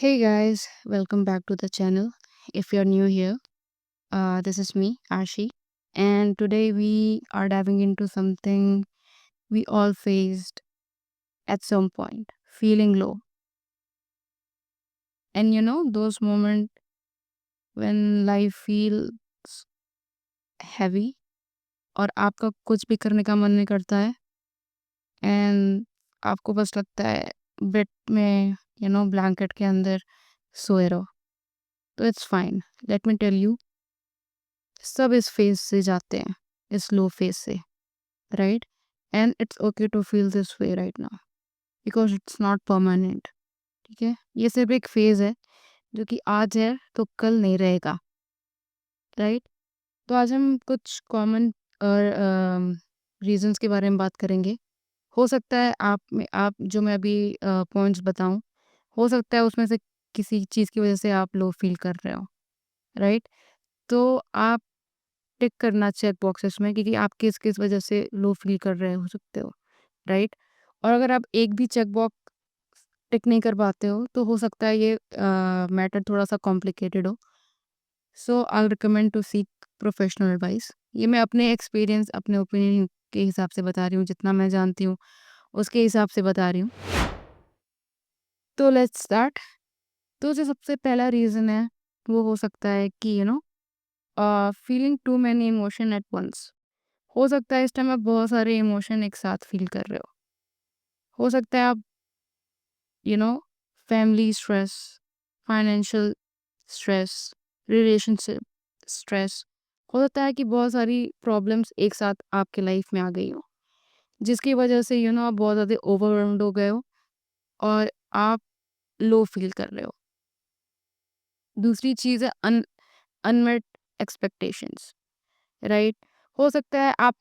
Hey guys, welcome back to the channel. If you're new here, this is me, Ashi, and today we are diving into something we all faced at some point, feeling low. And those moments when life feels heavy और आपका कुछ भी करने का मन नहीं करता है एंड आपको बस लगता है बेड में ब्लैंकेट के अंदर सोए रहो। तो it's fine, let me tell you, सब इस फेज से जाते हैं, इस लो फेज से, right? And it's okay to feel this way right now because it's not permanent. ठीक है, ये सिर्फ एक फेज है जो कि आज है तो कल नहीं रहेगा, राइट? तो आज हम कुछ कॉमन रीजंस के बारे में बात करेंगे। हो सकता है आप जो मैं अभी पॉइंट्स बताऊं, हो सकता है उसमें से किसी चीज़ की वजह से आप लो फील कर रहे हो, राइट? तो आप टिक करना चेक बॉक्सेस में क्योंकि आप किस किस वजह से लो फील कर रहे हो सकते हो, राइट? और अगर आप एक भी चेक बॉक्स टिक नहीं कर पाते हो तो सकता है ये मैटर थोड़ा सा कॉम्प्लिकेटेड हो। So I recommend to seek professional advice. ये मैं अपने एक्सपीरियंस, अपने ओपिनियन के हिसाब से बता रही हूँ, जितना मैं जानती हूँ उसके हिसाब से बता रही हूँ। तो लेट्स स्टार्ट। तो जो सबसे पहला रीज़न है वो हो सकता है कि feeling too many emotion at once. हो सकता है इस टाइम आप बहुत सारे इमोशन एक साथ फील कर रहे हो सकता है आप you know family stress, financial stress, relationship stress. हो सकता है कि बहुत सारी प्रॉब्लम्स एक साथ आपके लाइफ में आ गई हो, जिसकी वजह से आप बहुत ज़्यादा ओवरवेल्म्ड हो गए हो और आप लो फील कर रहे हो। दूसरी चीज़ है अनमेट एक्सपेक्टेशंस, राइट? हो सकता है आप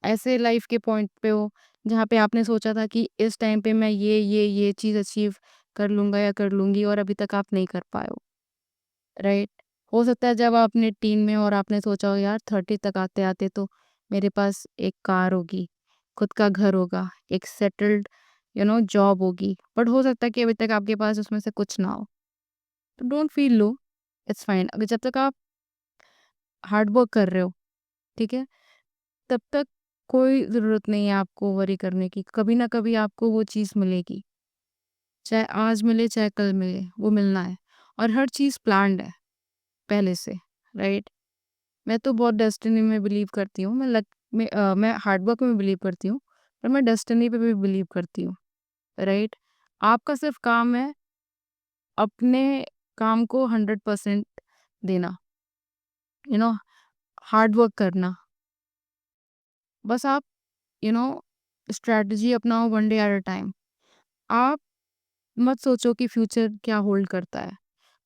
ऐसे लाइफ के पॉइंट पे हो जहाँ पे आपने सोचा था कि इस टाइम पे मैं ये चीज़ अचीव कर लूँगा या कर लूँगी और अभी तक आप नहीं कर पाए हो, राइट? हो सकता है जब आप अपने टीन में हो और आपने सोचा हो यार 30 तक आते-आते तो मेरे पास एक कार होगी, खुद का घर होगा, एक सेटल्ड जॉब होगी, बट हो सकता है कि अभी तक आपके पास उसमें से कुछ ना हो। तो don't feel low, it's fine. अगर जब तक आप हार्ड वर्क कर रहे हो, ठीक है? तब तक कोई ज़रूरत नहीं है आपको वरी करने की, कभी ना कभी आपको वो चीज़ मिलेगी। चाहे आज मिले, चाहे कल मिले, वो मिलना है और हर चीज़ प्लान्ड है पहले से, राइट? मैं तो बहुत डेस्टिनी में बिलीव करती हूँ, मैं हार्ड वर्क में बिलीव करती हूँ, पर मैं डेस्टिनी पे भी बिलीव करती हूँ, राइट? आपका सिर्फ काम है अपने काम को 100% देना, यू नो हार्ड वर्क करना। बस आप यू नो स्ट्रैटेजी अपनाओ one day at a time. आप मत सोचो कि फ्यूचर क्या होल्ड करता है।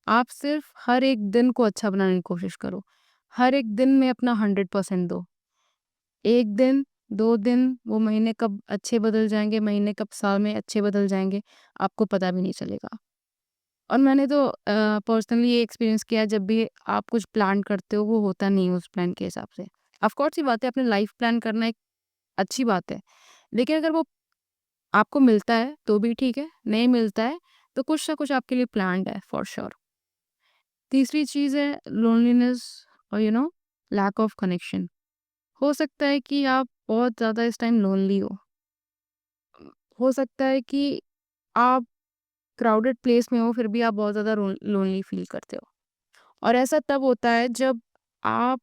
आप सिर्फ हर एक दिन को अच्छा बनाने की कोशिश करो। हर एक दिन में अपना 100% दो। 1 दिन, 2 दिन, वो महीने कब अच्छे बदल जाएँगे, महीने कब साल में अच्छे बदल जाएँगे, आपको पता भी नहीं चलेगा। और मैंने तो पर्सनली ये एक्सपीरियंस किया है, जब भी आप कुछ प्लान करते हो, वो होता नहीं है उस प्लान के हिसाब से। ऑफ कोर्स सी बात है, अपनी लाइफ प्लान करना एक अच्छी बात है। लेकिन अगर वो आपको मिलता है तो भी ठीक है, नहीं मिलता है तो कुछ ना कुछ आपके लिए प्लान्ड है फॉर श्योर। तीसरी चीज़ है लोनलीनेस और लैक ऑफ कनेक्शन। हो सकता है कि आप बहुत ज़्यादा इस टाइम लोनली हो सकता है कि आप क्राउडेड प्लेस में हो फिर भी आप बहुत ज़्यादा लोनली फील करते हो। और ऐसा तब होता है जब आप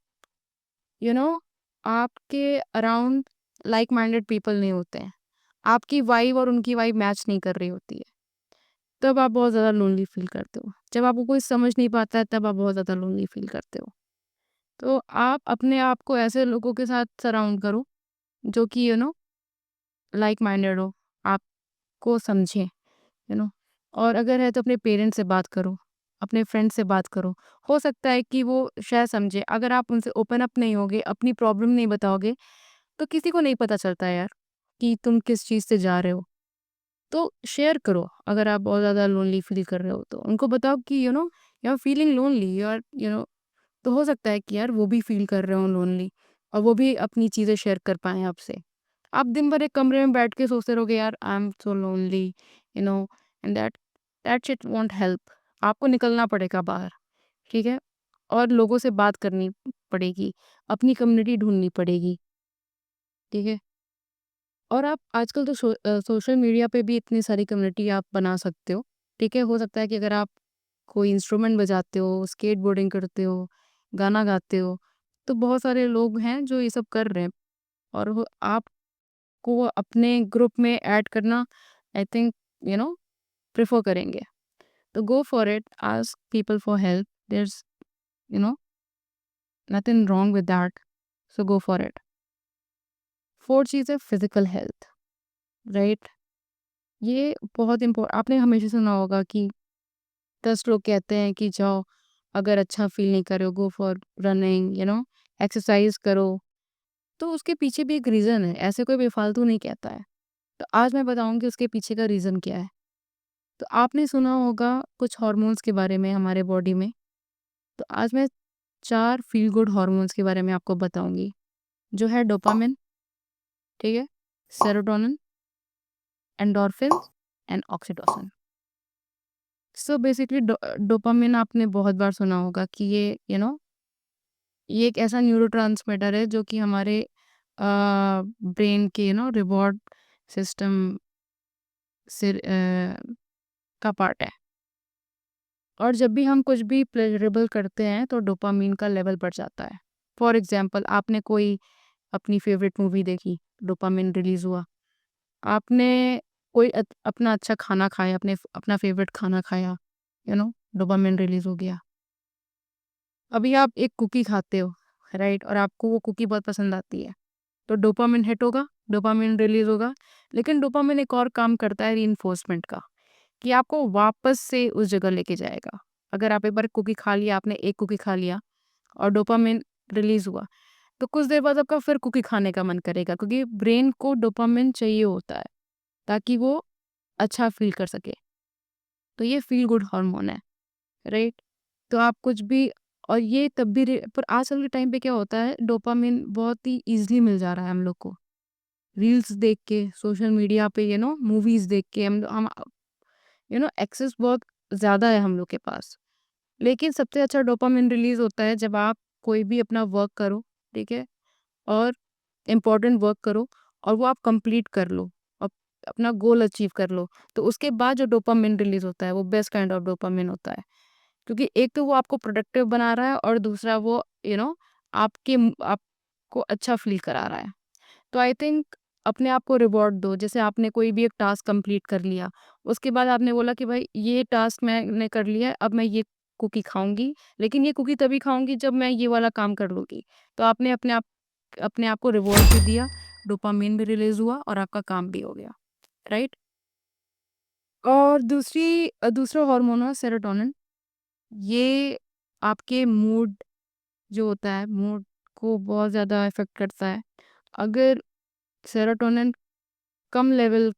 यू नो आपके अराउंड लाइक माइंडेड पीपल नहीं होते हैं, आपकी वाइब और उनकी वाइब मैच नहीं कर रही होती है, तब आप बहुत ज़्यादा लोनली फ़ील करते हो। जब आपको कोई समझ नहीं पाता है तब आप बहुत ज़्यादा लोनली फ़ील करते हो। तो आप अपने आप को ऐसे लोगों के साथ सराउंड करो जो कि लाइक माइंडेड हो, आपको समझें, और अगर है तो अपने पेरेंट्स से बात करो, अपने फ्रेंड्स से बात करो। हो सकता है कि वो शायद समझे। अगर आप उनसे ओपन अप नहीं होगे, अपनी प्रॉब्लम नहीं बताओगे, तो किसी को नहीं पता चलता है यार कि तुम किस चीज़ से जा रहे हो। तो शेयर करो अगर आप बहुत ज़्यादा लोनली फील कर रहे हो तो। उनको बताओ कि you are feeling lonely, you are तो हो सकता है कि यार वो भी फील कर रहे हो लोनली और वो भी अपनी चीज़ें शेयर कर पाएँ आपसे। आप दिन भर एक कमरे में बैठ के सोचते रहोगे यार I am so lonely, you know and that that shit won't help. आपको निकलना पड़ेगा बाहर, ठीक है? और लोगों से बात करनी पड़ेगी, अपनी कम्युनिटी ढूँढनी पड़ेगी, ठीक है? और आप आजकल तो सोशल मीडिया पे भी इतनी सारी कम्युनिटी आप बना सकते हो, ठीक है? हो सकता है कि अगर आप कोई इंस्ट्रूमेंट बजाते हो, स्केटबोर्डिंग करते हो, गाना गाते हो, तो बहुत सारे लोग हैं जो ये सब कर रहे हैं और वो आपको अपने ग्रुप में ऐड करना I think you know prefer करेंगे। तो go for it, ask people for help, there is you know nothing wrong with that, so go for it. 4th चीज़ है फिज़िकल हेल्थ, राइट? ये बहुत आपने हमेशा सुना होगा कि 10 लोग कहते हैं कि जाओ, अगर अच्छा फ़ील नहीं कर रहे हो, गो फॉर रनिंग, एक्सरसाइज़ करो। तो उसके पीछे भी एक रीज़न है, ऐसे कोई बेफ़ालतू नहीं कहता है। तो आज मैं बताऊँगी उसके पीछे का रीज़न क्या है। तो आपने सुना होगा कुछ हार्मोन्स के बारे में हमारे बॉडी में, तो आज मैं 4 फ़ील गुड हार्मोन्स के बारे में आपको बताऊँगी, जो है डोपामाइन, ठीक है? Serotonin, endorphin and oxytocin. So basically dopamine आपने बहुत बार सुना होगा कि ये एक ऐसा न्यूरोट्रांसमीटर है जो कि हमारे ब्रेन के रिवॉर्ड सिस्टम से का पार्ट है। और जब भी हम कुछ भी प्लेजरेबल करते हैं तो डोपामाइन का लेवल बढ़ जाता है। फॉर एग्जांपल, आपने कोई अपनी फेवरेट मूवी देखी, डोपामाइन रिलीज हुआ। आपने कोई अपना अच्छा खाना खाया, अपना फेवरेट खाना खाया, डोपामाइन रिलीज हो गया। अभी आप एक कुकी खाते हो, राइट? और आपको वो कुकी बहुत पसंद आती है, तो डोपामाइन हिट होगा, डोपामाइन रिलीज होगा। लेकिन डोपामाइन एक और काम करता है रीइंफोर्समेंट का, कि आपको वापस से उस जगह लेके जाएगा। अगर आप एक बार कुकी खा लिया, आपने एक कुकी खा लिया और डोपामाइन रिलीज हुआ, तो कुछ देर बाद आपका फिर कुकी खाने का मन करेगा, क्योंकि ब्रेन को डोपामाइन चाहिए होता है ताकि वो अच्छा फील कर सके। तो ये फील गुड हार्मोन है, राइट? तो आप कुछ भी, और ये तब भी पर आजकल के टाइम पे क्या होता है, डोपामिन बहुत ही ईज़िली मिल जा रहा है हम लोग को। रील्स देख के, सोशल मीडिया पे मूवीज़ देख के हम एक्सेस बहुत ज़्यादा है हम लोग के पास। लेकिन सबसे अच्छा डोपामिन रिलीज़ होता है जब आप कोई भी अपना वर्क करो, ठीक है? और इम्पोर्टेंट वर्क करो और वो आप कंप्लीट कर लो, अप अपना गोल अचीव कर लो। तो उसके बाद जो डोपामिन रिलीज़ होता है, वो बेस्ट काइंड ऑफ डोपामिन होता है। क्योंकि एक तो वो आपको प्रोडक्टिव बना रहा है और दूसरा वो आपको अच्छा फ़ील करा रहा है। तो आई थिंक अपने आप को रिवॉर्ड दो। जैसे आपने कोई भी एक टास्क कंप्लीट कर लिया, उसके बाद आपने बोला कि भाई ये टास्क मैंने कर लिया है, अब मैं ये कुकी खाऊँगी, लेकिन ये कुकी तभी खाऊँगी जब मैं ये वाला काम कर लूँगी। तो आपने अपने आप को रिवॉर्ड भी दिया, डोपामाइन भी रिलीज़ हुआ और आपका काम भी हो गया, राइट? और दूसरा हार्मोन है सेरोटोनिन। ये आपके मूड जो होता है, मूड को बहुत ज़्यादा इफ़ेक्ट करता है। अगर सेरोटोनिन लेवल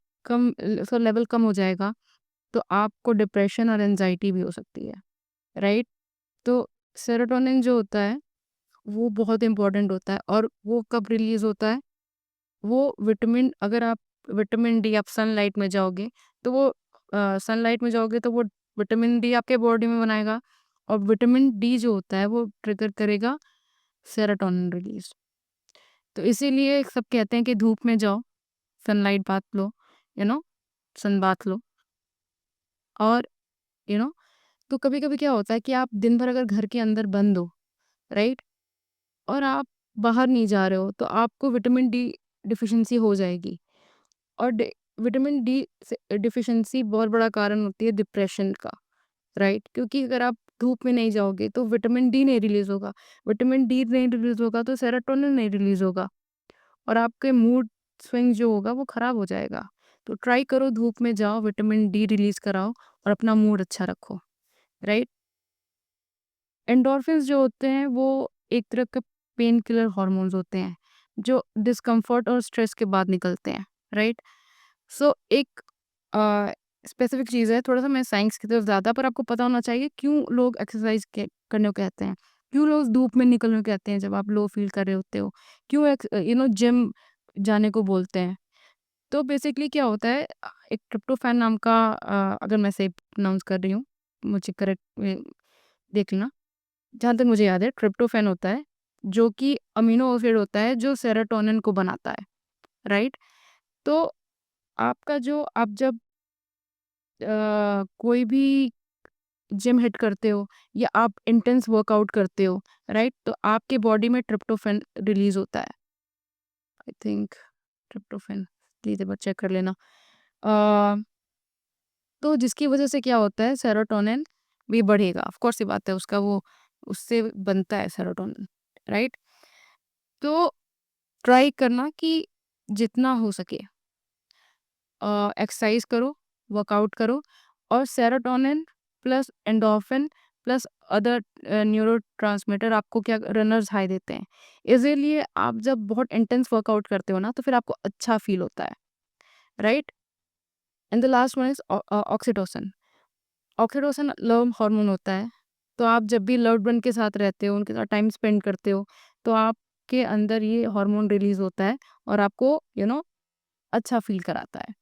कम हो जाएगा, तो आपको डिप्रेशन और एंग्ज़ायटी भी हो सकती है, राइट? तो सेरोटोनिन जो होता है, वो बहुत इम्पोर्टेंट होता है और वो कब रिलीज़ होता है? वो अगर आप विटामिन डी, आप सनलाइट में जाओगे, तो वो सनलाइट में जाओगे तो वो विटामिन डी आपके बॉडी में बनाएगा और विटामिन डी जो होता है वो ट्रिगर करेगा सेरोटोनिन रिलीज़। तो इसीलिए सब कहते हैं कि धूप में जाओ, सनलाइट बाथ लो, यू नो सन बाथ लो। और यू नो तो कभी-कभी क्या होता है कि आप दिन भर अगर घर के अंदर बंद हो, राइट? और आप बाहर नहीं जा रहे हो, तो आपको विटामिन डी डिफ़िशियंसी हो जाएगी। और विटामिन डी डिफिशिएंसी बहुत बड़ा कारण होती है डिप्रेशन का, राइट? क्योंकि अगर आप धूप में नहीं जाओगे तो विटामिन डी नहीं रिलीज होगा, विटामिन डी नहीं रिलीज होगा तो सेरोटोनिन नहीं रिलीज होगा और आपके मूड स्विंग जो होगा वो खराब हो जाएगा। तो ट्राई करो, धूप में जाओ, विटामिन डी रिलीज कराओ और अपना मूड अच्छा रखो, राइट? एंडोर्फिन्स जो होते हैं वो एक तरह का पेन किलर हार्मोन्स होते हैं जो डिस्कम्फर्ट और स्ट्रेस के बाद निकलते हैं, राइट? सो एक स्पेसिफिक चीज़ है, थोड़ा-सा मैं साइंस की तरफ ज़्यादा, पर आपको पता होना चाहिए क्यों लोग एक्सरसाइज़ के करने को कहते हैं, क्यों लोग धूप में निकलने को कहते हैं जब आप लो फ़ील कर रहे होते हो, क्यों जिम जाने को बोलते हैं। तो बेसिकली क्या होता है, एक ट्रिप्टोफैन नाम का, अगर मैं सही प्रोनाउंस कर रही हूँ, मुझे करेक्ट देख लेना। जहाँ तक मुझे याद है ट्रिप्टोफैन होता है जो कि अमीनो एसिड होता है जो सेरोटोनिन को बनाता है, राइट? तो आपका जो आप जब कोई भी जिम हिट करते हो या आप इंटेंस वर्कआउट करते हो, राइट? तो आपके बॉडी में ट्रिप्टोफैन रिलीज होता है, आई थिंक ट्रिप्टोफैन, प्लीज एक बार चेक कर लेना। अ, तो जिसकी वजह से क्या होता है, सेरोटोनिन भी बढ़ेगा, ऑफ कोर्स ये बात है, उसका वो उससे बनता है सेरोटोनिन, राइट? तो ट्राई करना कि जितना हो सके एक्सरसाइज करो, वर्कआउट करो, और serotonin plus endorphin plus other neurotransmitter आपको क्या रनर्स हाई देते हैं। इसीलिए आप जब बहुत इंटेंस वर्कआउट करते हो ना, तो फिर आपको अच्छा फील होता है, right? And the last one is oxytocin. Oxytocin love hormone होता है। तो आप जब भी लव्ड वन के साथ रहते हो, उनके साथ टाइम स्पेंड करते हो, तो आपके अंदर ये हार्मोन रिलीज होता है और आपको अच्छा फील कराता है।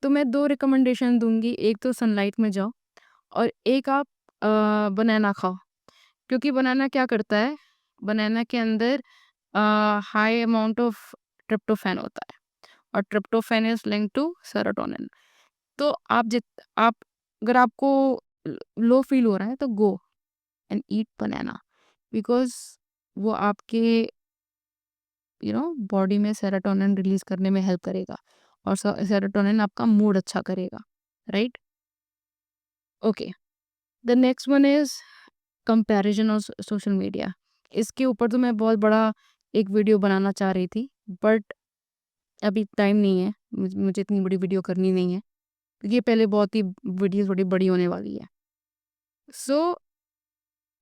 तो मैं 2 रिकमेंडेशन दूँगी, एक तो सनलाइट में जाओ और एक आप बनाना खाओ। क्योंकि बनाना क्या करता है, बनाना के अंदर हाई अमाउंट ऑफ ट्रिप्टोफैन होता है और tryptophan is linked to serotonin. तो आप अगर आपको लो फील हो रहा है तो go and eat banana, because वो आपके बॉडी में सेरोटोनिन रिलीज़ करने में हेल्प करेगा और सेरोटोनिन आपका मूड अच्छा करेगा, right? Okay. The next one is comparison on social media. इसके ऊपर तो मैं बहुत बड़ा एक वीडियो बनाना चाह रही थी, बट अभी टाइम नहीं है, मुझे इतनी बड़ी वीडियो करनी नहीं है, क्योंकि ये पहले बहुत ही वीडियो थोड़ी बड़ी होने वाली है। सो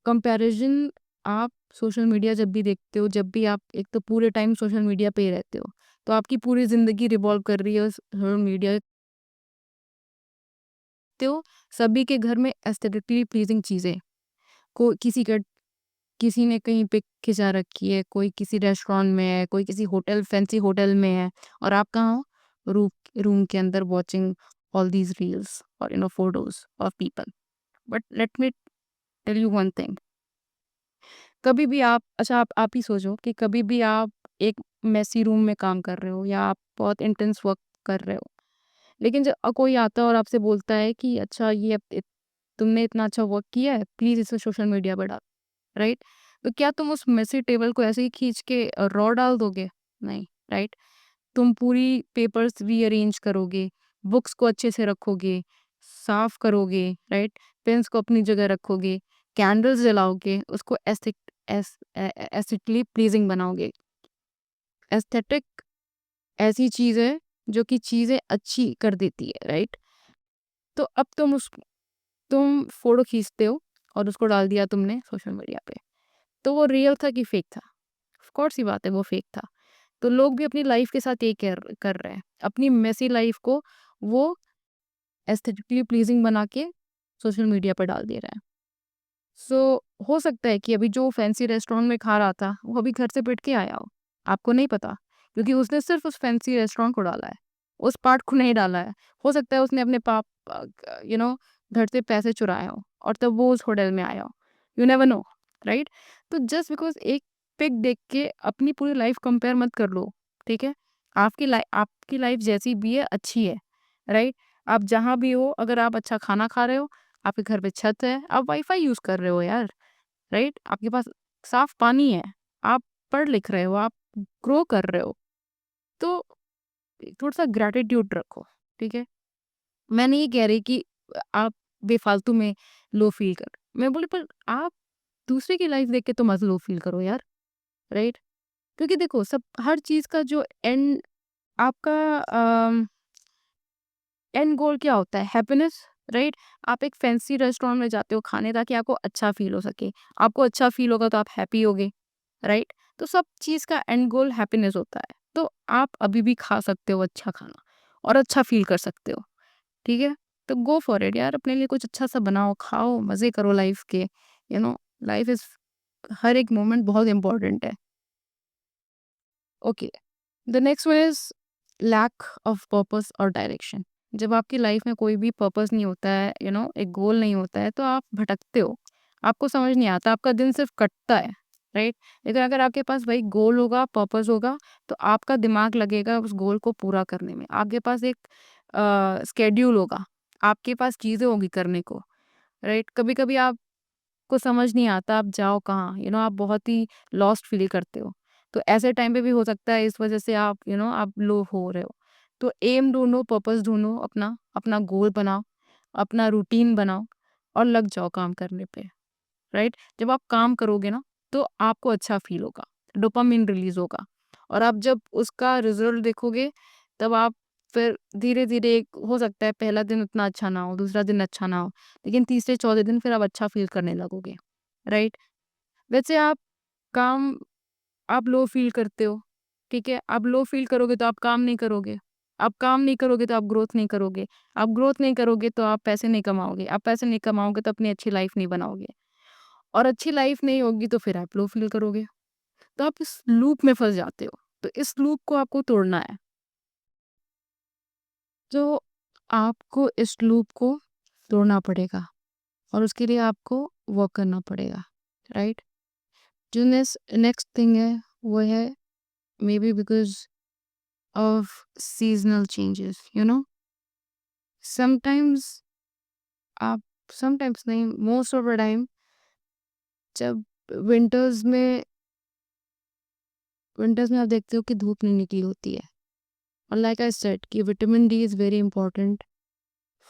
कंपैरिजन, आप सोशल मीडिया जब भी देखते हो, जब भी आप एक तो पूरे टाइम सोशल मीडिया पे ही रहते हो, तो आपकी पूरी ज़िंदगी रिवॉल्व कर रही है उस सोशल मीडिया। तो सभी के घर में एस्थेटिकली प्लीजिंग चीज़ें, को किसी ने कहीं पिक खिंचा रखी है, कोई किसी रेस्टोरेंट में है, कोई किसी होटल फैंसी होटल में है, और आप कहाँ हो? रूम रूम के अंदर वॉचिंग ऑल दीज रील्स और photos of people. But let me tell you one thing. कभी भी आप, अच्छा, आप ही सोचो कि कभी भी आप एक मेसी रूम में काम कर रहे हो या आप बहुत इंटेंस वर्क कर रहे हो, लेकिन जब कोई आता है और आपसे बोलता है कि अच्छा ये तुमने इतना अच्छा वर्क किया है, प्लीज इसे सोशल मीडिया पर डाल, राइट? तो क्या तुम उस मेसी टेबल को ऐसे ही खींच के रॉ डाल दोगे? नहीं, राइट? तुम पूरी पेपर्स रीअरेंज करोगे, बुक्स को अच्छे से रखोगे, साफ करोगे, राइट? पेन्स को अपनी जगह रखोगे, कैंडल्स जलाओगे, उसको एस्थेटिकली प्लीजिंग बनाओगे। एस्थेटिक ऐसी चीज है जो कि चीजें अच्छी कर देती है, राइट? तो अब तुम फोटो खींचते हो और उसको डाल दिया तुमने सोशल मीडिया पे, तो वो रियल था कि फेक था? ऑफ कोर्स सी बात है, वो फेक था। तो लोग भी अपनी लाइफ के साथ ये कर कर रहे हैं, अपनी मेसी लाइफ को वो एस्थेटिकली प्लीजिंग बना के सोशल मीडिया पर डाल दे रहे हैं। सो हो सकता है कि अभी जो फैंसी रेस्टोरेंट में खा रहा था, वो अभी घर से पिट के आया हो, आपको नहीं पता, क्योंकि उसने सिर्फ उस फैंसी रेस्टोरेंट को डाला है, उस पार्ट को नहीं डाला है। हो सकता है उसने अपने पाप घर से पैसे चुराए हो और तब वो उस होटल में आया हो, यू नेवर नो, राइट? तो जस्ट बिकॉज एक पिक देख के अपनी पूरी लाइफ कंपेयर मत कर लो, ठीक है? आपकी लाइफ जैसी भी है, अच्छी है, राइट? आप जहाँ भी हो, अगर आप अच्छा खाना खा रहे हो, आपके घर पे छत है, आप वाईफाई यूज़ कर रहे हो यार, राइट? आपके पास साफ पानी है, आप पढ़ लिख रहे हो, आप ग्रो कर रहे हो, तो थोड़ा-सा ग्रैटिट्यूड रखो, ठीक है? मैं नहीं कह रही कि आप बेफ़ालतू में लो फ़ील कर, मैं बोली पर आप दूसरे की लाइफ़ देख के तो मत लो फ़ील करो यार, राइट? क्योंकि देखो, सब हर चीज़ का जो आपका एंड गोल क्या होता है? Happiness, right? आप एक फैंसी रेस्टोरेंट में जाते हो खाने ताकि आपको अच्छा फ़ील हो सके। आपको अच्छा फ़ील होगा तो आप हैप्पी होगे, राइट? तो सब चीज़ का एंड गोल हैप्पीनेस होता है। तो आप अभी भी खा सकते हो अच्छा खाना और अच्छा फ़ील कर सकते हो, ठीक है? तो गो फॉर इट यार, अपने लिए कुछ अच्छा-सा बनाओ, खाओ, मज़े करो लाइफ़ के, लाइफ़ इज़, हर एक मोमेंट बहुत इम्पोर्टेंट है। Okay, the next one is lack of purpose और डायरेक्शन। जब आपकी लाइफ में कोई भी पर्पस नहीं होता है, एक गोल नहीं होता है, तो आप भटकते हो, आपको समझ नहीं आता, आपका दिन सिर्फ कटता है, राइट? लेकिन अगर आपके पास वही गोल होगा, पर्पस होगा, तो आपका दिमाग लगेगा उस गोल को पूरा करने में। आपके पास एक स्केड्यूल होगा, आपके पास चीज़ें होंगी करने को, राइट? कभी कभी आपको समझ नहीं आता आप जाओ कहाँ, आप बहुत ही लॉस्ट फील करते हो। तो ऐसे टाइम पे भी हो सकता है इस वजह से आप आप लो हो रहे हो। तो एम ढूंढो, पर्पस ढूंढो, अपना अपना गोल बनाओ, अपना रूटीन बनाओ और लग जाओ काम करने पे, राइट? जब आप काम करोगे ना, तो आपको अच्छा फील होगा, डोपामिन रिलीज होगा, और आप जब उसका रिजल्ट देखोगे, तब आप फिर धीरे धीरे, हो सकता है पहला दिन उतना अच्छा ना हो, दूसरा दिन अच्छा ना हो, लेकिन तीसरे चौथे दिन फिर आप अच्छा फील करने लगोगे, राइट? वैसे काम आप लो फील करते हो, ठीक है? आप लो फील करोगे तो आप काम नहीं करोगे, आप काम नहीं करोगे तो आप ग्रोथ नहीं करोगे, आप ग्रोथ नहीं करोगे तो आप पैसे नहीं कमाओगे, आप पैसे नहीं कमाओगे तो अपनी अच्छी लाइफ नहीं बनाओगे, और अच्छी लाइफ नहीं होगी तो फिर आप लो फील करोगे। तो आप इस लूप में फँस जाते हो। तो इस लूप को आपको तोड़ना है। तो आपको इस लूप को तोड़ना पड़ेगा, और उसके लिए आपको वर्क करना पड़ेगा, राइट? जो नेक्स्ट थिंग है, वो है may be because of seasonal changes, sometimes आप समटाइम्स नहीं, मोस्ट ऑफ द टाइम, जब विंटर्स में विंटर्स में आप देखते हो कि धूप नहीं निकली होती है, और लाइक आई सेड कि vitamin D is very important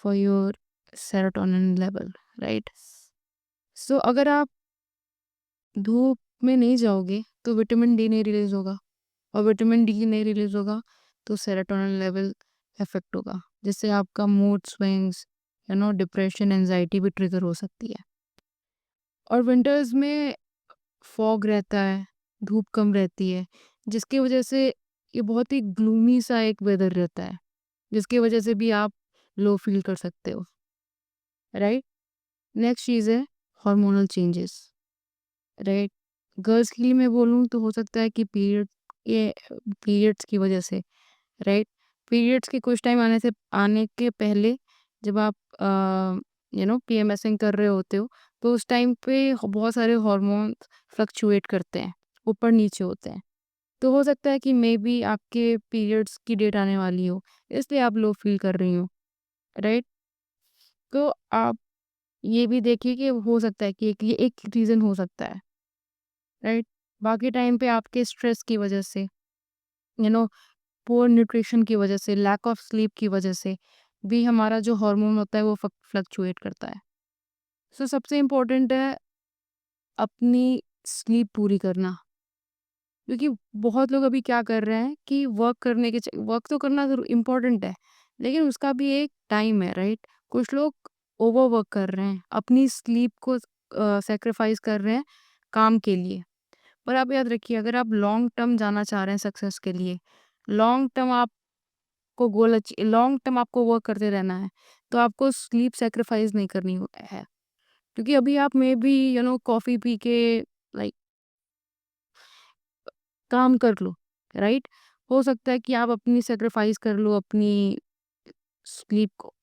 for your serotonin level, right? So अगर आप धूप में नहीं जाओगे तो विटामिन डी नहीं रिलीज होगा, और विटामिन डी नहीं रिलीज होगा तो सेरोटोनिन लेवल इफेक्ट होगा, जिससे आपका मूड स्विंग्स, डिप्रेशन, एंजाइटी भी ट्रिगर हो सकती है। और विंटर्स में फॉग रहता है, धूप कम रहती है, जिसकी वजह से ये बहुत ही ग्लूमी सा एक वेदर रहता है, जिसकी वजह से भी आप लो फील कर सकते हो, राइट? नेक्स्ट चीज़ है हार्मोनल चेंजेस, राइट? गर्ल्स के लिए मैं बोलूँ तो हो सकता है कि पीरियड्स की वजह से, राइट? पीरियड्स के कुछ टाइम आने के पहले, जब आप पीएमएसिंग कर रहे होते हो, तो उस टाइम पे बहुत सारे हार्मोन फ्लक्चुएट करते हैं, ऊपर नीचे होते हैं। तो हो सकता है कि मे बी आपके पीरियड्स की डेट आने वाली हो, इसलिए आप लो फील कर रही हो, राइट? तो आप ये भी देखिए कि हो सकता है कि ये एक रीज़न हो सकता है, राइट? बाकी टाइम पे आपके स्ट्रेस की वजह से, यू नो पुअर न्यूट्रिशन की वजह से, लैक ऑफ स्लीप की वजह से भी हमारा जो हार्मोन होता है वो फ्लक्चुएट करता है। सो सबसे इम्पोर्टेंट है अपनी स्लीप पूरी करना, क्योंकि बहुत लोग अभी क्या कर रहे हैं कि वर्क तो करना ज़रूर इम्पोर्टेंट है, लेकिन उसका भी एक टाइम है, राइट? कुछ लोग ओवरवर्क कर रहे हैं, अपनी स्लीप को सैक्रिफाइस कर रहे हैं काम के लिए। पर आप याद रखिए, अगर आप लॉन्ग टर्म जाना चाह रहे हैं सक्सेस के लिए, लॉन्ग टर्म लॉन्ग टर्म आपको वर्क करते रहना है, तो आपको स्लीप सैक्रिफाइस नहीं करनी है। क्योंकि अभी आप मे बी कॉफ़ी पी के लाइक काम कर लो, राइट? हो सकता है कि आप अपनी सैक्रिफाइस कर लो अपनी स्लीप को,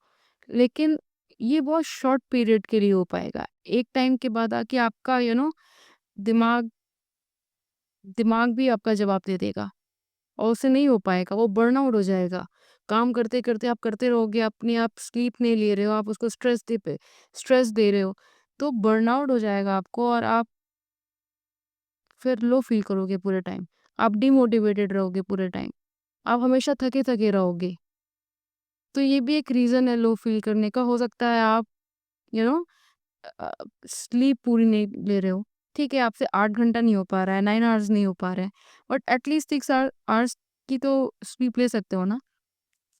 लेकिन ये बहुत शॉर्ट पीरियड के लिए हो पाएगा। एक टाइम के बाद आके आपका दिमाग दिमाग भी आपका जवाब दे देगा, और उससे नहीं हो पाएगा, वो बर्नआउट हो जाएगा। काम करते-करते आप करते रहोगे, अपनी आप स्लीप नहीं ले रहे हो, आप उसको स्ट्रेस दे रहे हो, तो बर्नआउट हो जाएगा आपको, और आप फिर लो फ़ील करोगे पूरे टाइम। आप डिमोटिवेटेड रहोगे पूरे टाइम। आप हमेशा थके-थके रहोगे। तो ये भी एक रीज़न है लो फ़ील करने का। हो सकता है आप यू नो अ, स्लीप पूरी नहीं ले रहे हो। ठीक है, आपसे 8 घंटा नहीं हो पा रहा है, 9 आवर्स नहीं हो पा रहा है, बट एटलीस्ट 6 आवर्स की तो स्लीप ले सकते हो ना।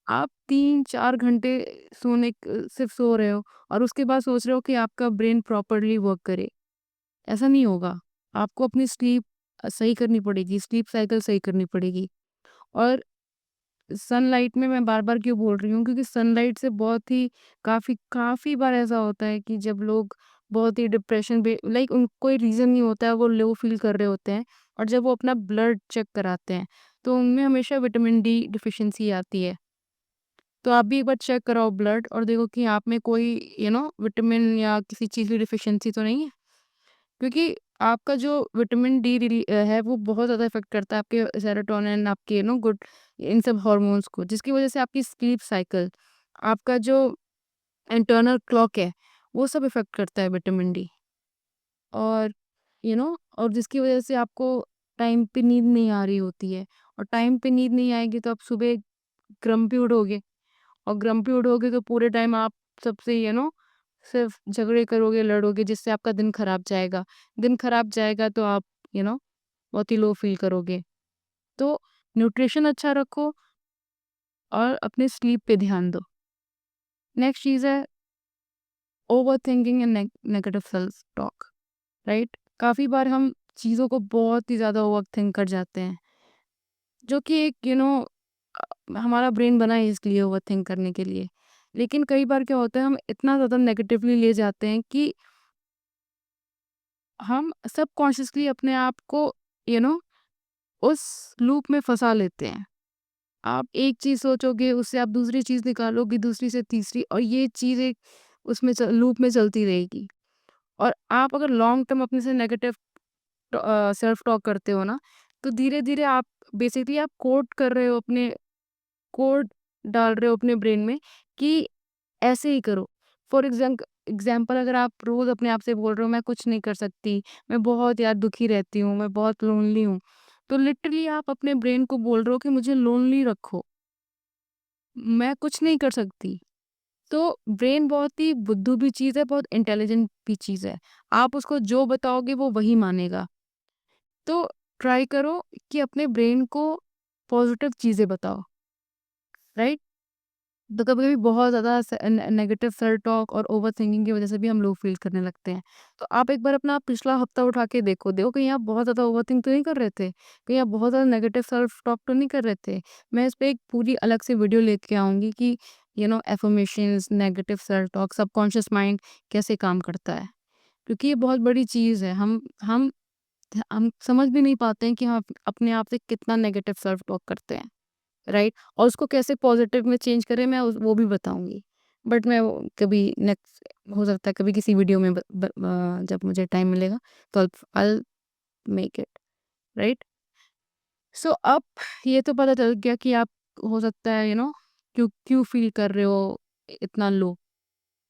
आप 3-4 घंटे सिर्फ़ सो रहे हो, और उसके बाद सोच रहे हो कि आपका ब्रेन प्रॉपर्ली वर्क करे। ऐसा नहीं होगा। आपको अपनी स्लीप सही करनी पड़ेगी, स्लीप साइकिल सही करनी पड़ेगी। और सनलाइट में मैं बार-बार क्यों बोल रही हूँ, क्योंकि सनलाइट से बहुत ही काफ़ी काफ़ी बार ऐसा होता है कि जब लोग बहुत ही डिप्रेशन पे, लाइक उन कोई रीज़न नहीं होता है, वो लो फ़ील कर रहे होते हैं, और जब वो अपना ब्लड चेक कराते हैं, तो उनमें हमेशा विटामिन डी डिफिशियंसी आती है। तो आप भी एक बार चेक कराओ ब्लड और देखो कि आप में कोई विटामिन या किसी चीज़ की डिफिशियंसी तो नहीं है। क्योंकि आपका जो विटामिन डी है वो बहुत ज़्यादा इफ़ेक्ट करता है आपके सेरोटोनिन, आपके गुड इन सब हार्मोन्स को, जिसकी वज़ह से आपकी स्लीप साइकिल, आपका जो इंटरनल क्लॉक है, वो सब इफ़ेक्ट करता है विटामिन डी। और और जिसकी वज़ह से आपको टाइम पे नींद नहीं आ रही होती है, और टाइम पे नींद नहीं आएगी तो आप सुबह ग्रम्पी उठोगे, और ग्रम्पी उठोगे तो पूरे टाइम आप सबसे सिर्फ झगड़े करोगे, लड़ोगे, जिससे आपका दिन खराब जाएगा। दिन खराब जाएगा तो आप बहुत ही लो फील करोगे। तो न्यूट्रिशन अच्छा रखो और अपने स्लीप पे ध्यान दो। नेक्स्ट चीज़ है overthinking and negative self talk, right? काफ़ी बार हम चीज़ों को बहुत ही ज़्यादा ओवरथिंक कर जाते हैं, जो कि एक हमारा ब्रेन बना है इसलिए ओवरथिंक करने के लिए। लेकिन कई बार क्या होता है, हम इतना ज़्यादा नेगेटिवली ले जाते हैं कि हम सबकॉन्शियसली अपने आप को यू नो उस लूप में फँसा लेते हैं। आप एक चीज़ सोचोगे, उससे आप दूसरी चीज़ निकालोगे, दूसरी से तीसरी, और ये चीज़ एक उसमें लूप में चलती रहेगी। और आप अगर लॉन्ग टर्म अपने से नेगेटिव सेल्फ टॉक करते हो ना, तो धीरे-धीरे आप बेसिकली आप कोड डाल रहे हो अपने ब्रेन में कि ऐसे ही करो। फॉर एग्ज़ाम्पल, अगर आप रोज़ अपने आप से बोल रहे हो मैं कुछ नहीं कर सकती, मैं बहुत यार दुखी रहती हूँ, मैं बहुत लोनली हूँ, तो लिटरली आप अपने ब्रेन को बोल रहे हो कि मुझे लोनली रखो, मैं कुछ नहीं कर सकती। तो ब्रेन बहुत ही बुद्धू भी चीज़ है, बहुत इंटेलिजेंट भी चीज़ है। आप उसको जो बताओगे वो वही मानेगा। तो ट्राई करो कि अपने ब्रेन को पॉज़िटिव चीज़ें बताओ, राइट? तो कभी-कभी बहुत ज़्यादा नेगेटिव सेल्फ टॉक और ओवरथिंकिंग की वज़ह से भी हम लो फ़ील करने लगते हैं। तो आप एक बार अपना पिछला हफ़्ता उठा के देखो, कहीं आप बहुत ज़्यादा ओवरथिंक तो नहीं कर रहे थे? कहीं आप बहुत ज़्यादा नेगेटिव सेल्फ टॉक तो नहीं कर रहे थे? मैं इस पे एक पूरी अलग से वीडियो लेके आऊँगी कि affirmations, negative self talk, subconscious mind कैसे काम करता है। क्योंकि ये बहुत बड़ी चीज़ है। हम समझ भी नहीं पाते हैं कि हम अपने आप से कितना नेगेटिव सेल्फ टॉक करते हैं। राइट? और उसको कैसे पॉजिटिव में चेंज करें, मैं वो भी बताऊंगी। बट मैं कभी नेक्स्ट, हो सकता है कभी किसी वीडियो में जब मुझे टाइम मिलेगा तो आई मेक इट, राइट? सो अब ये तो पता चल गया कि आप, हो सकता है क्यों क्यों फील कर रहे हो इतना लो।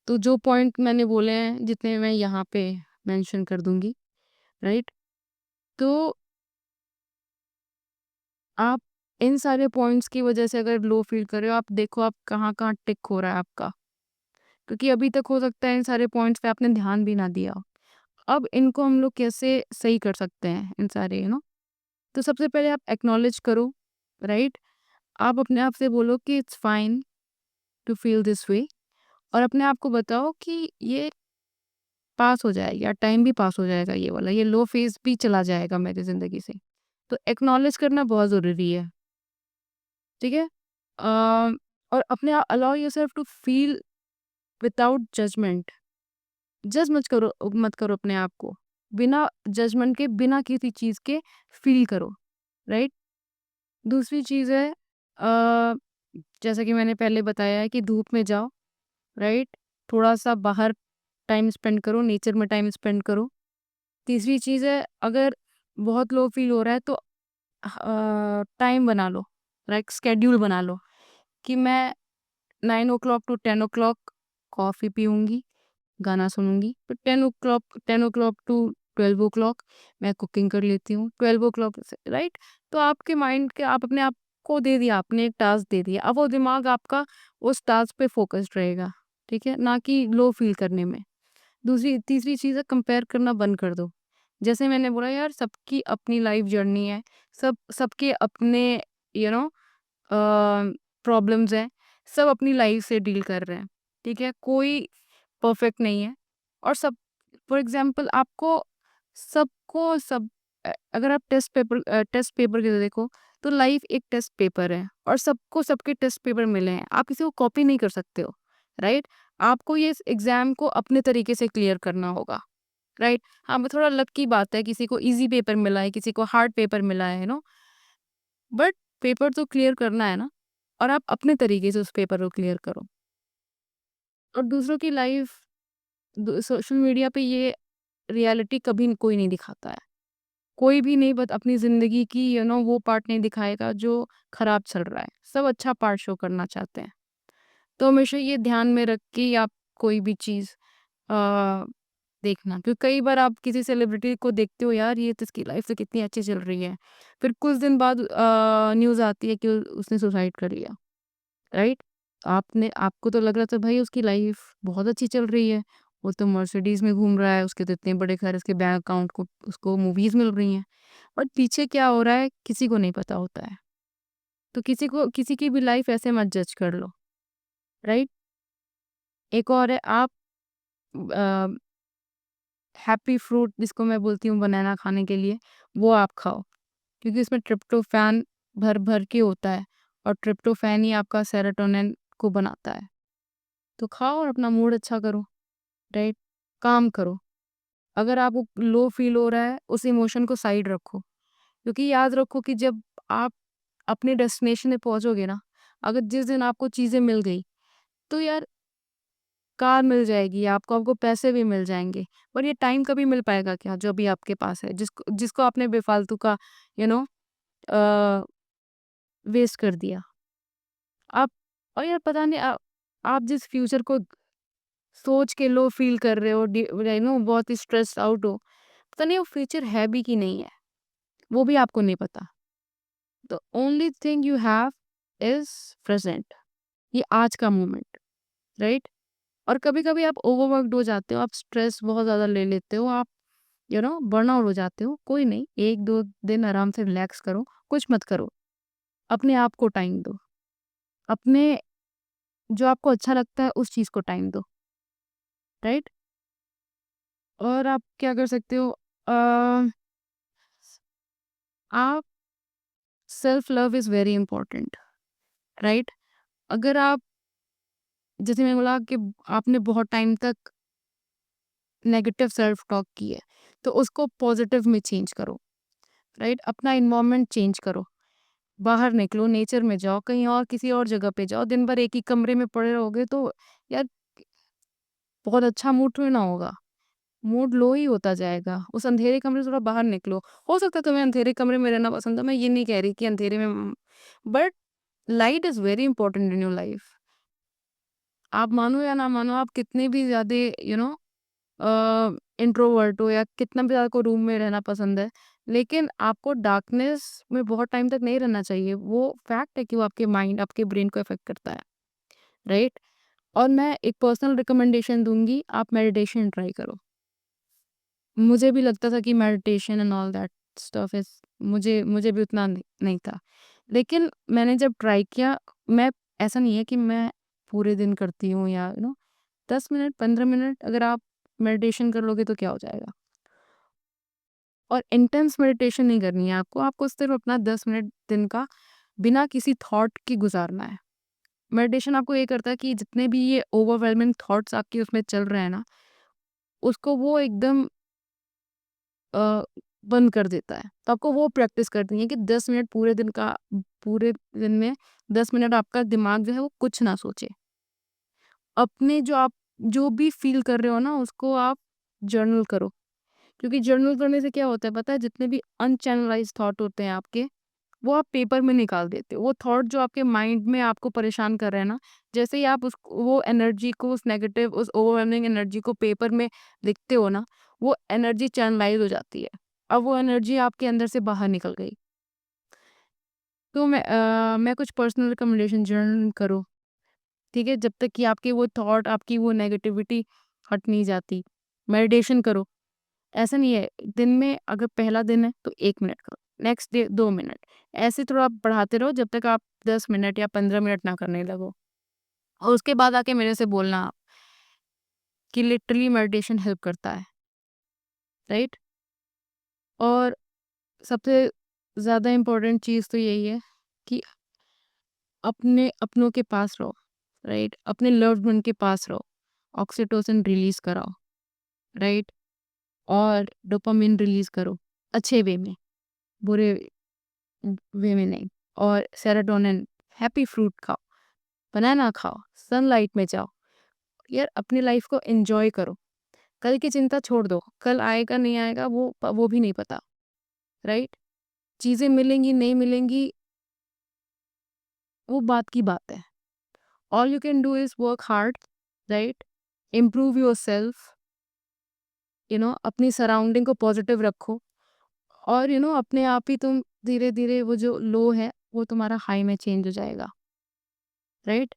तो जो पॉइंट मैंने बोले हैं, जितने मैं यहाँ पे मेंशन कर दूंगी, राइट? तो आप इन सारे पॉइंट्स की वजह से अगर लो फील कर रहे हो, आप देखो आप कहाँ कहाँ टिक हो रहा है आपका। क्योंकि अभी तक हो सकता है इन सारे पॉइंट्स पे आपने ध्यान भी ना दिया हो। अब इनको हम लोग कैसे सही कर सकते हैं, इन सारे तो सबसे पहले आप एक्नॉलेज करो, राइट? आप अपने आप से बोलो कि it's fine to feel this way, और अपने आप को बताओ कि ये पास हो जाएगा, टाइम भी पास हो जाएगा, ये वाला ये लो फेज भी चला जाएगा मेरी ज़िंदगी से। तो एक्नॉलेज करना बहुत ज़रूरी है, ठीक है? और अपने आप allow yourself to feel without judgement. मत करो अपने आप को। बिना जजमेंट के, बिना किसी चीज़ के फ़ील करो, राइट? दूसरी चीज़ है, जैसा कि मैंने पहले बताया है कि धूप में जाओ, राइट? थोड़ा-सा बाहर टाइम स्पेंड करो, नेचर में टाइम स्पेंड करो। तीसरी चीज़ है, अगर बहुत लो फ़ील हो रहा है तो टाइम बना लो, लाइक शेड्यूल बना लो कि मैं 9 o'clock to 10 o'clock coffee पीऊँगी, गाना सुनूँगी। फिर 10 o'clock to 12 o'clock मैं कुकिंग कर लेती हूँ। 12 ओ क्लॉक से, राइट? तो आपके माइंड के, आप अपने आप को दे दिया, आपने एक टास्क दे दिया। अब वो दिमाग आपका उस टास्क पे फ़ोकस्ड रहेगा, ठीक है? ना कि लो फ़ील करने में। तीसरी चीज़ है, कंपेयर करना बंद कर दो। जैसे मैंने बोला यार, सबकी अपनी लाइफ़ जर्नी है। सबके अपने यू नो प्रॉब्लम्स हैं। सब अपनी लाइफ़ से डील कर रहे हैं, ठीक है? कोई परफेक्ट नहीं है। और फॉर एग्जांपल, आपको सबको सब अगर आप टेस्ट पेपर की देखो, तो लाइफ एक टेस्ट पेपर है और सबको सबके टेस्ट पेपर मिले हैं। आप किसी को कॉपी नहीं कर सकते हो, राइट? आपको ये एग्जाम को अपने तरीके से क्लियर करना होगा, राइट? हाँ, थोड़ा लक की बात है, किसी को इजी पेपर मिला है, किसी को हार्ड पेपर मिला है, बट पेपर तो क्लियर करना है ना, और आप अपने तरीके से उस पेपर को क्लियर करो। और दूसरों की लाइफ, सोशल मीडिया पे ये रियलिटी कभी कोई नहीं दिखाता है। कोई भी नहीं, बट अपनी ज़िंदगी की वो पार्ट नहीं दिखाएगा जो खराब चल रहा है। सब अच्छा पार्ट शो करना चाहते हैं। तो हमेशा ये ध्यान में रख के आप कोई भी चीज़ अ, देखना, क्योंकि कई बार आप किसी सेलिब्रिटी को देखते हो, यार ये तो इसकी लाइफ तो कितनी अच्छी चल रही है। फिर कुछ दिन बाद न्यूज़ आती है कि उसने सुसाइड कर लिया, राइट? आपको तो लग रहा था भाई उसकी लाइफ बहुत अच्छी चल रही है। वो तो मर्सिडीज़ में घूम रहा है, उसके तो इतने बड़े घर, उसके बैंक अकाउंट को उसको मूवीज़ मिल रही हैं। और पीछे क्या हो रहा है किसी को नहीं पता होता है। तो किसी की भी लाइफ ऐसे मत जज कर लो, राइट? एक और है, आप अ, हैप्पी फ्रूट जिसको मैं बोलती हूँ बनाना खाने के लिए, वो आप खाओ। क्योंकि इसमें ट्रिप्टोफैन भर-भर के होता है, और ट्रिप्टोफैन ही आपका सेरोटोनिन को बनाता है। तो खाओ और अपना मूड अच्छा करो, राइट? काम करो। अगर आपको लो फील हो रहा है, उस इमोशन को साइड रखो। क्योंकि याद रखो कि जब आप अपने डेस्टिनेशन पे पहुँचोगे ना, अगर जिस दिन आपको चीज़ें मिल गई, तो यार कार मिल जाएगी आपको, आपको पैसे भी मिल जाएँगे, पर ये टाइम कभी मिल पाएगा क्या जो अभी आपके पास है, जिसको जिसको आपने बेफ़ालतू का यू नो अ, वेस्ट कर दिया। आप और यार पता नहीं आप जिस फ्यूचर को सोच के लो फ़ील कर रहे हो, बहुत ही स्ट्रेस्ड आउट हो, पता नहीं वो फ्यूचर है भी कि नहीं है, वो भी आपको नहीं पता। The only thing you have is present, ये आज का मोमेंट, राइट? और कभी-कभी आप ओवरवर्क्ड हो जाते हो, आप स्ट्रेस बहुत ज़्यादा ले लेते हो, आप बर्नआउट हो जाते हो, कोई नहीं, 1-2 दिन आराम से रिलैक्स करो, कुछ मत करो, अपने आप को टाइम दो। अपने जो आपको अच्छा लगता है उस चीज़ को टाइम दो, राइट? और आप क्या कर सकते हो, अ, आप self love is very important, right? अगर आप, जैसे मैंने बोला कि आपने बहुत टाइम तक नेगेटिव सेल्फ टॉक की है, तो उसको पॉजिटिव में चेंज करो, राइट? अपना एनवायरनमेंट चेंज करो। बाहर निकलो, नेचर में जाओ, कहीं और किसी और जगह पे जाओ। दिन भर एक ही कमरे में पड़े रहोगे तो यार बहुत अच्छा मूड थोड़ी ना होगा। मूड लो ही होता जाएगा। उस अंधेरे कमरे से थोड़ा बाहर निकलो। हो सकता है तुम्हें अंधेरे कमरे में रहना पसंद है, मैं ये नहीं कह रही कि अंधेरे में, but light is very important in your life. आप मानो या ना मानो, आप कितने भी ज़्यादा यू नो इंट्रोवर्ट हो, या कितना भी ज़्यादा को रूम में रहना पसंद है, लेकिन आपको डार्कनेस में बहुत टाइम तक नहीं रहना चाहिए। वो फैक्ट है कि वो आपके माइंड, आपके ब्रेन को इफ़ेक्ट करता है, राइट? और मैं एक पर्सनल रिकमेंडेशन दूँगी, आप मेडिटेशन ट्राई करो। मुझे भी लगता था कि meditation and all that stuff is, मुझे मुझे भी उतना नहीं था। लेकिन मैंने जब ट्राई किया, मैं, ऐसा नहीं है कि मैं पूरे दिन करती हूँ, या 10 मिनट, 15 मिनट अगर आप मेडिटेशन कर लोगे तो क्या हो जाएगा? और इंटेंस मेडिटेशन नहीं करनी है आपको, आपको सिर्फ़ अपना 10 मिनट दिन का बिना किसी थॉट के गुज़ारना है। मेडिटेशन आपको ये करता है कि जितने भी ये ओवरवेलमिंग थॉट्स आपके उसमें चल रहे हैं ना, उसको वो एकदम अ, बंद कर देता है। तो आपको वो प्रैक्टिस करनी है कि 10 मिनट पूरे दिन में 10 मिनट आपका दिमाग जो है वो कुछ ना सोचे। अपने जो भी फ़ील कर रहे हो ना, उसको आप जर्नल करो। क्योंकि जर्नल करने से क्या होता है पता है? जितने भी अनचैनलाइज़्ड थॉट होते हैं आपके, वो आप पेपर में निकाल देते हो। वो थॉट जो आपके माइंड में आपको परेशान कर रहे हैं ना, जैसे ही आप उस वो एनर्जी को, उस नेगेटिव, उस ओवरवेलमिंग एनर्जी को पेपर में लिखते हो ना, वो एनर्जी चैनलाइज़ हो जाती है। अब वो एनर्जी आपके अंदर से बाहर निकल गई। तो मैं कुछ पर्सनल रिकमेंडेशन, जर्नल करो, ठीक है? जब तक कि आपके वो थॉट, आपकी वो नेगेटिविटी हट नहीं जाती। मेडिटेशन करो। ऐसा नहीं है, दिन में अगर पहला दिन है तो 1 मिनट करो, नेक्स्ट डे 2 मिनट, ऐसे थोड़ा आप बढ़ाते रहो जब तक आप 10 मिनट या 15 मिनट ना करने लगो। और उसके बाद आके मेरे से बोलना आप कि लिटरली मेडिटेशन हेल्प करता है, राइट? और सबसे ज़्यादा इम्पोर्टेंट चीज़ तो यही है कि अपने अपनों के पास रहो, राइट? अपने लव्ड वन के पास रहो, ऑक्सीटोसिन रिलीज़ कराओ, राइट? और डोपामाइन रिलीज़ करो, अच्छे वे में, बुरे वे में नहीं। और सेरोटोनिन, हैप्पी फ्रूट खाओ, बनाना खाओ, सनलाइट में जाओ। यार अपनी लाइफ को एन्जॉय करो। कल की चिंता छोड़ दो, कल आएगा नहीं आएगा वो भी नहीं पता, राइट? चीज़ें मिलेंगी, नहीं मिलेंगी, वो बात की बात है। All you can do is work hard, right? Improve yourself, अपनी सराउंडिंग को पॉजिटिव रखो और अपने आप ही तुम धीरे-धीरे वो जो लो है, वो तुम्हारा हाई में चेंज हो जाएगा, राइट?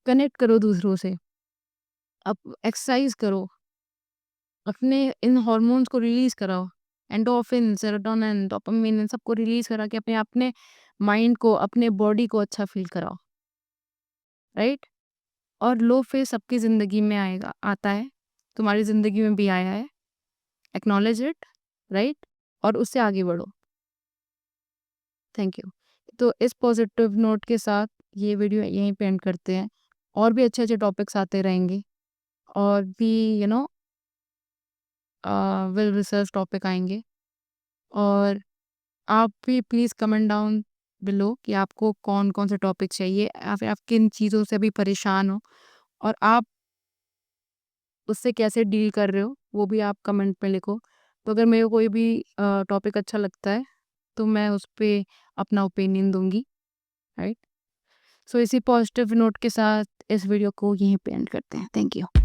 कनेक्ट करो दूसरों से, अब एक्सरसाइज़ करो, अपने इन हार्मोन्स को रिलीज़ कराओ, एंडोर्फिन, सेरोटोनिन, डोपामाइन इन सबको रिलीज़ करा के अपने माइंड को, अपने बॉडी को अच्छा फ़ील कराओ, राइट? और लो फेज़ सबकी ज़िंदगी में आता है, तुम्हारी ज़िंदगी में भी आया है, एक्नॉलेज इट, राइट? और उससे आगे बढ़ो। Thank you. तो इस पॉजिटिव नोट के साथ ये वीडियो यहीं पे एंड करते हैं। और भी अच्छे-अच्छे टॉपिक्स आते रहेंगे और भी you know well research topic आएँगे और आप भी प्लीज़ कमेंट डाउन बिलो कि आपको कौन-कौन से टॉपिक चाहिए या फिर आप किन चीज़ों से अभी परेशान हो और आप उससे कैसे डील कर रहे हो, वो भी आप कमेंट में लिखो। तो अगर मेरे को कोई भी टॉपिक अच्छा लगता है, तो मैं उस पे अपना ओपिनियन दूँगी, राइट? सो इसी पॉजिटिव नोट के साथ इस वीडियो को यहीं पे एंड करते हैं। Thank you.